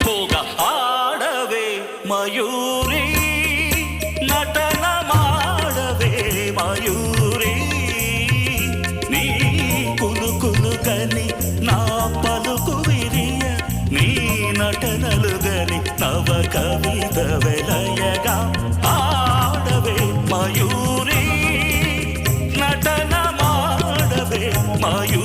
పోగా ఆడవే మయూరి నటన మాడవే మయూరి నీ కులుకులు గని నా పలుకు విరియ నీ నటనలు గని నవ కవిత వెలయగా ఆడవే మయూరి నటన మాడవే మయూరి